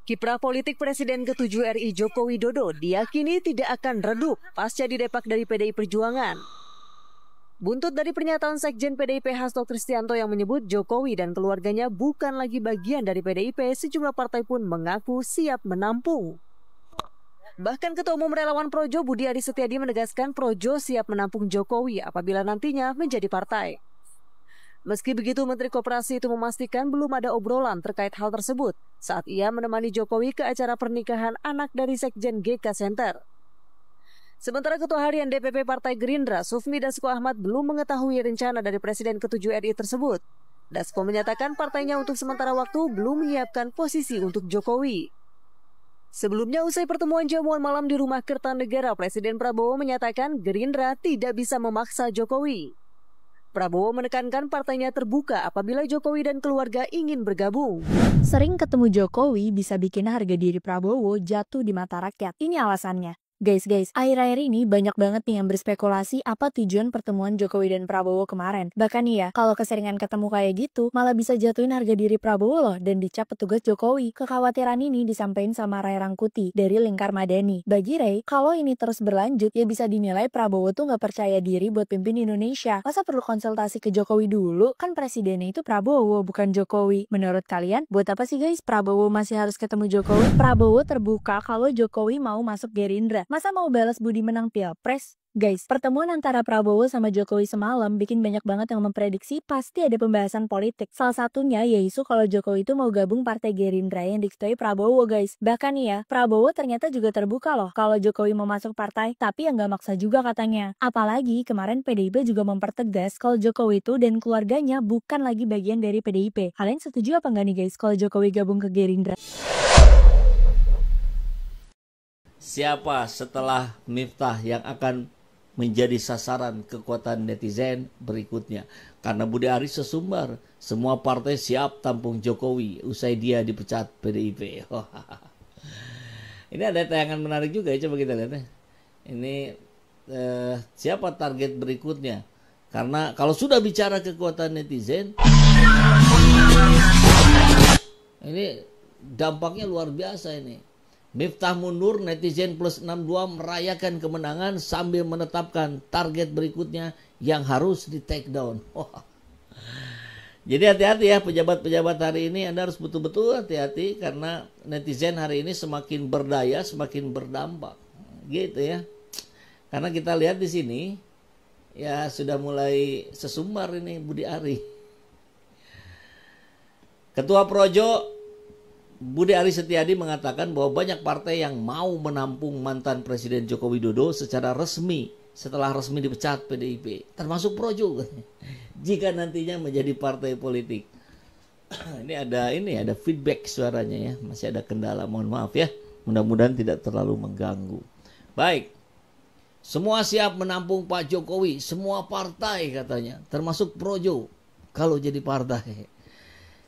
Kiprah politik Presiden ke-7 RI Joko Widodo diyakini tidak akan redup pasca didepak dari PDI Perjuangan. Buntut dari pernyataan Sekjen PDIP Hasto Kristianto yang menyebut Jokowi dan keluarganya bukan lagi bagian dari PDIP, sejumlah partai pun mengaku siap menampung. Bahkan Ketua Umum Relawan Projo Budi Aris Setiadi menegaskan Projo siap menampung Jokowi apabila nantinya menjadi partai. Meski begitu, Menteri Koperasi itu memastikan belum ada obrolan terkait hal tersebut saat ia menemani Jokowi ke acara pernikahan anak dari Sekjen GK Center. Sementara Ketua Harian DPP Partai Gerindra, Sufmi Dasko Ahmad, belum mengetahui rencana dari Presiden ke-7 RI tersebut. Dasko menyatakan partainya untuk sementara waktu belum menyiapkan posisi untuk Jokowi. Sebelumnya, usai pertemuan jamuan malam di Rumah Kertanegara, Presiden Prabowo menyatakan Gerindra tidak bisa memaksa Jokowi. Prabowo menekankan partainya terbuka apabila Jokowi dan keluarga ingin bergabung. Sering ketemu Jokowi bisa bikin harga diri Prabowo jatuh di mata rakyat. Ini alasannya. Guys, akhir-akhir ini banyak banget nih yang berspekulasi apa tujuan pertemuan Jokowi dan Prabowo kemarin. Bahkan nih ya, kalau keseringan ketemu kayak gitu, malah bisa jatuhin harga diri Prabowo loh dan dicap petugas Jokowi. Kekhawatiran ini disampaikan sama Ray Rangkuti dari Lingkar Madani. Bagi Ray, kalau ini terus berlanjut, ya bisa dinilai Prabowo tuh nggak percaya diri buat pimpin Indonesia. Masa perlu konsultasi ke Jokowi dulu? Kan presidennya itu Prabowo, bukan Jokowi. Menurut kalian, buat apa sih guys Prabowo masih harus ketemu Jokowi? Prabowo terbuka kalau Jokowi mau masuk Gerindra. Masa mau balas budi menang Pilpres? Guys, pertemuan antara Prabowo sama Jokowi semalam bikin banyak banget yang memprediksi pasti ada pembahasan politik. Salah satunya yaitu kalau Jokowi itu mau gabung Partai Gerindra yang diketuai Prabowo guys. Bahkan nih ya, Prabowo ternyata juga terbuka loh kalau Jokowi mau masuk partai, tapi yang gak maksa juga katanya. Apalagi kemarin PDIP juga mempertegas kalau Jokowi itu dan keluarganya bukan lagi bagian dari PDIP. Kalian setuju apa nggak nih guys kalau Jokowi gabung ke Gerindra? Siapa setelah Miftah yang akan menjadi sasaran kekuatan netizen berikutnya? Karena Budi Aris sesumbar, semua partai siap tampung Jokowi usai dia dipecat PDIP. Ini ada tayangan menarik juga ya, coba kita lihat ya. Ini siapa target berikutnya? Karena kalau sudah bicara kekuatan netizen, ini dampaknya luar biasa ini. Miftah mundur, netizen plus 62 merayakan kemenangan sambil menetapkan target berikutnya yang harus di take down. Jadi hati-hati ya pejabat-pejabat hari ini, Anda harus betul-betul hati-hati karena netizen hari ini semakin berdaya, semakin berdampak. Gitu ya. Karena kita lihat di sini ya sudah mulai sesumbar ini Budi Ari. Ketua Projo Budi Aris Setiadi mengatakan bahwa banyak partai yang mau menampung mantan Presiden Joko Widodo secara resmi setelah resmi dipecat PDIP, termasuk Projo jika nantinya menjadi partai politik. Ini ada feedback suaranya ya, masih ada kendala, mohon maaf ya. Mudah-mudahan tidak terlalu mengganggu. Baik. Semua siap menampung Pak Jokowi, semua partai katanya, termasuk Projo kalau jadi partai.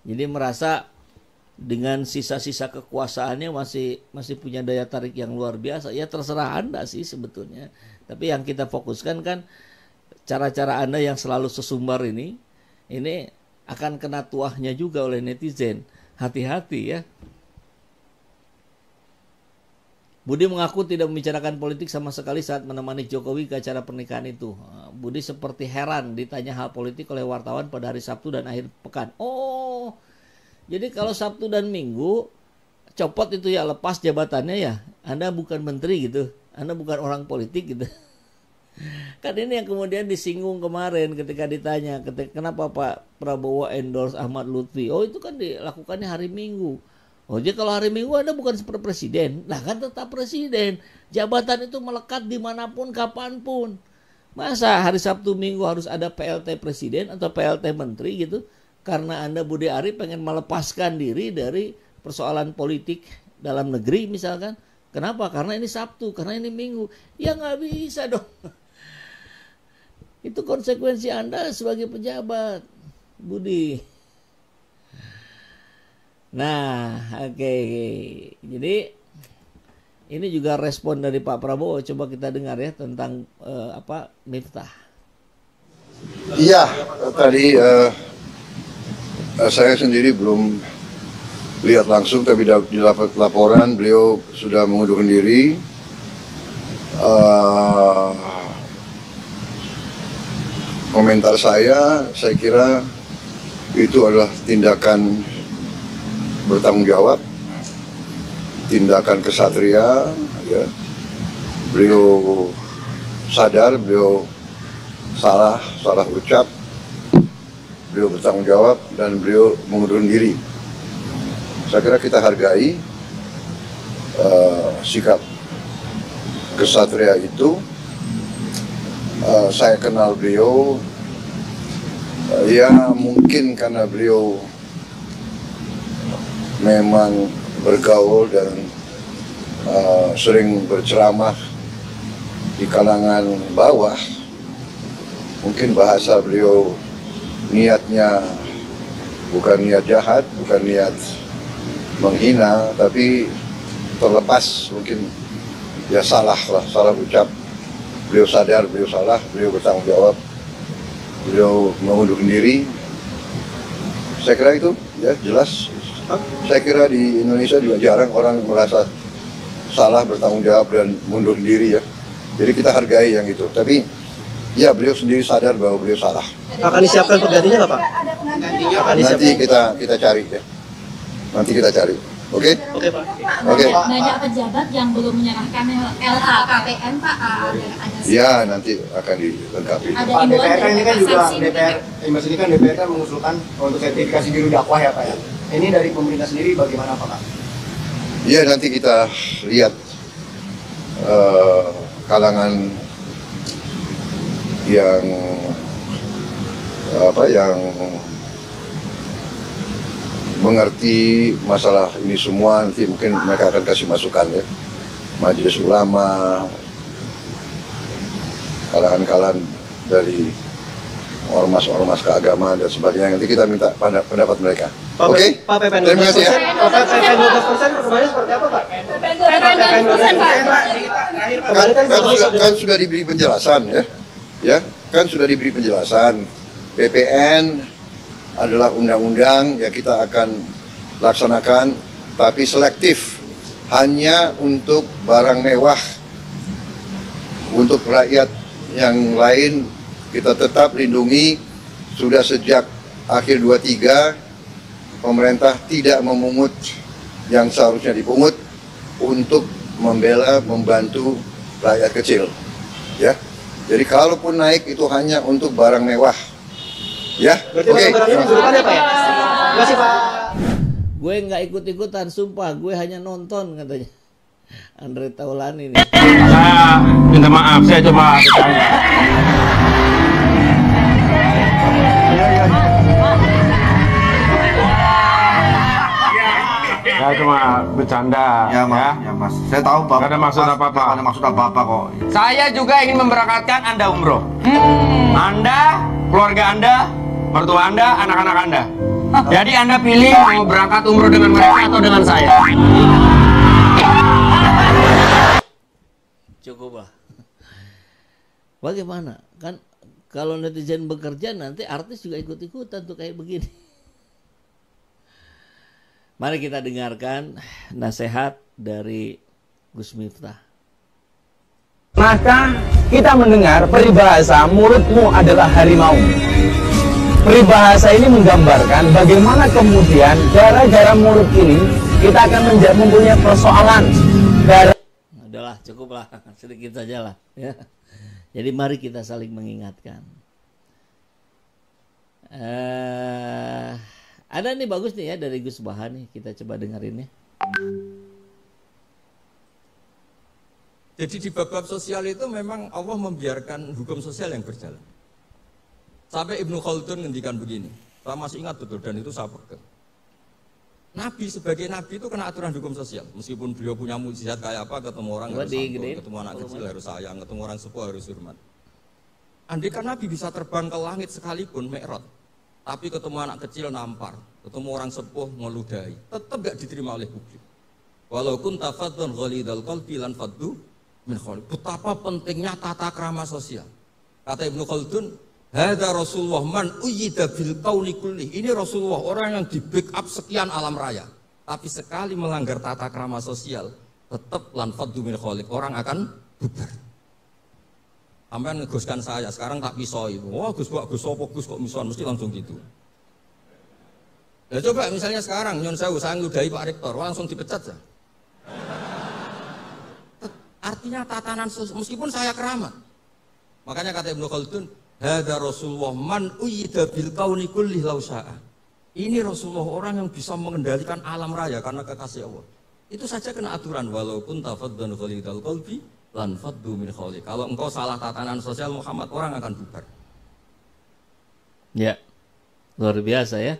Jadi merasa dengan sisa-sisa kekuasaannya masih punya daya tarik yang luar biasa. Ya terserah Anda sih sebetulnya. Tapi yang kita fokuskan kan cara-cara Anda yang selalu sesumbar ini akan kena tuahnya juga oleh netizen. Hati-hati ya. Budi mengaku tidak membicarakan politik sama sekali saat menemani Jokowi ke acara pernikahan itu. Budi seperti heran ditanya hal politik oleh wartawan pada hari Sabtu dan akhir pekan. Jadi kalau Sabtu dan Minggu copot itu ya, lepas jabatannya ya, Anda bukan menteri gitu, Anda bukan orang politik gitu. Kan ini yang kemudian disinggung kemarin ketika ditanya kenapa Pak Prabowo endorse Ahmad Lutfi. Itu kan dilakukannya hari Minggu. Jadi kalau hari Minggu Anda bukan seperti presiden, lah kan tetap presiden. Jabatan itu melekat dimanapun, kapanpun. Masa hari Sabtu Minggu harus ada PLT presiden atau PLT menteri gitu? Karena Anda Budi Ari pengen melepaskan diri dari persoalan politik dalam negeri misalkan. Kenapa? Karena ini Sabtu, karena ini Minggu. Ya nggak bisa dong. Itu konsekuensi Anda sebagai pejabat, Budi. Nah, oke. Jadi ini juga respon dari Pak Prabowo. Coba kita dengar ya tentang Miftah. Iya, tadi saya sendiri belum lihat langsung, tapi didapat laporan beliau sudah mengundurkan diri. Komentar saya kira itu adalah tindakan bertanggung jawab, tindakan kesatria. Ya. Beliau sadar, beliau salah ucap, beliau bertanggung jawab, dan beliau mengundurkan diri. Saya kira kita hargai sikap kesatria itu. Saya kenal beliau, ya mungkin karena beliau memang bergaul dan sering berceramah di kalangan bawah. Mungkin bahasa beliau niatnya bukan niat jahat, bukan niat menghina, tapi terlepas mungkin ya salah ucap. Beliau sadar, beliau salah, beliau bertanggung jawab, beliau mengundurkan diri. Saya kira itu ya jelas. Saya kira di Indonesia juga jarang orang merasa salah, bertanggung jawab, dan mundur diri ya. Jadi kita hargai yang itu. Tapi ya beliau sendiri sadar bahwa beliau salah. Akan disiapkan penggantinya nggak Pak? Nanti kita cari ya. Nanti kita cari. Oke? Oke Pak. Oke. Banyak pejabat yang belum menyerahkan LHKPN Pak. Ya nanti akan dilengkapi. Pak, DPR kan ini kan juga DPR kan mengusulkan untuk sertifikasi juru dakwah ya Pak ya. Ini dari pemerintah sendiri bagaimana Pak? Ya nanti kita lihat kalangan yang mengerti masalah ini semua, nanti mungkin mereka akan kasih masukan ya. Majelis Ulama, kalangan-kalangan dari ormas-ormas keagamaan dan sebagainya, nanti kita minta pendapat mereka. Oke? Pak, PPN Terima kasih ya. PPN 12% perubahannya seperti apa Pak? PPN 12% Pak. Kan sudah diberi penjelasan ya, kan sudah diberi penjelasan. PPN adalah undang-undang yang kita akan laksanakan, tapi selektif, hanya untuk barang mewah. Untuk rakyat yang lain kita tetap lindungi. Sudah sejak akhir 23 pemerintah tidak memungut yang seharusnya dipungut untuk membantu rakyat kecil ya. Jadi kalaupun naik itu hanya untuk barang mewah ya. Berarti barang ini jurukannya Pak ya? Terima kasih Pak. Gue nggak ikut-ikutan, sumpah. Gue hanya nonton, katanya Andre Taulani nih. Saya minta maaf, saya coba bertanya. Saya cuma bercanda ya, Mas. Saya tahu Pak. Gak ada maksud apa-apa. Gak ada maksud apa-apa kok. Saya juga ingin memberangkatkan Anda umroh. Anda, keluarga Anda, mertua Anda, anak-anak Anda. Jadi Anda pilih mau berangkat umroh dengan mereka atau dengan saya. Cukup lah. Bagaimana? Kan kalau netizen bekerja, nanti artis juga ikut-ikutan tuh kayak begini. Mari kita dengarkan nasihat dari Gus Miftah. Maka kita mendengar peribahasa mulutmu adalah harimau. Peribahasa ini menggambarkan bagaimana kemudian gara-gara mulut ini kita akan mempunyai persoalan. Udahlah, cukuplah, sedikit saja lah ya. Jadi mari kita saling mengingatkan. Ada nih bagus nih ya dari Gus Bahan nih, kita coba dengerin ya. Jadi di bab-bab sosial itu memang Allah membiarkan hukum sosial yang berjalan. Sampai Ibnu Khaldun ngendikan begini, saya masih ingat betul dan itu saya pegang. Nabi sebagai nabi itu kena aturan hukum sosial. Meskipun beliau punya mukjizat kayak apa, ketemu orang harus santun, ketemu anak kecil harus sayang, ketemu orang sepuh harus hormat. Andai kan Nabi bisa terbang ke langit sekalipun Mi'raj, tapi ketemu anak kecil nampar, ketemu orang sepuh ngeludahi, tetap gak diterima oleh publik. Walau kunta faddan ghalidhal qalbi lan faddu min khawli. Betapa pentingnya tata krama sosial. Kata Ibnu Khaldun, hadza Rasulullah man uyyida bil qauli kulli. Ini Rasulullah, orang yang di backup sekian alam raya. Tapi sekali melanggar tata krama sosial, tetap lanfaddu min khaliq, orang akan bubar. Sampai ngegoskan saya, sekarang tak pisoi. Wah Gus sopo Gus kok misuan, mesti langsung gitu. Ya coba misalnya sekarang nyon sewu saya ngludahi Pak Rektor, langsung dipecat ya. Artinya tatanan sosial, meskipun saya keramat. Makanya kata Ibnu Khaldun, hadza Rasulullah man uyyida bil kauni kulli law syaa. Ini Rasulullah orang yang bisa mengendalikan alam raya karena kekasih Allah. Itu saja kena aturan, walaupun tafaddan khalidal qalbi lan faddu min khaliq. Kalau engkau salah tatanan sosial Muhammad, orang akan bubar. Ya, luar biasa ya.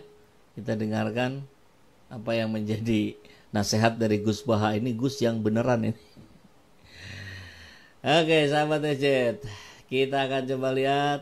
Kita dengarkan apa yang menjadi nasihat dari Gus Baha ini, Gus yang beneran ini. Oke, sahabat Ecet, kita akan coba lihat